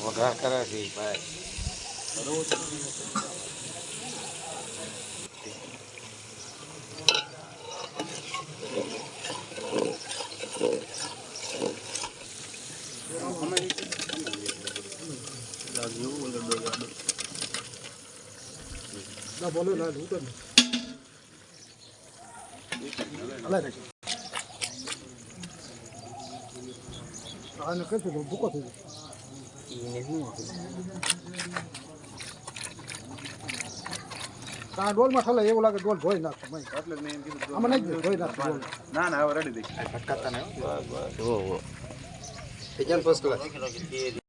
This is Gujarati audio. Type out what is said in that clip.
વઘાર કરે છે ભાઈ. બોલો ના લૂટ આને કશું ભૂકો થઈ ગયો ડોલમાં ઠલે એવું લાગે ડોલ ધોઈ નાખો એટલે મેં એમ કીધું આમાં નહીં ધોઈ નાખો ના ના હવે રેડી દઈ ફટકાતા ને ફર્સ્ટ ક્લાસ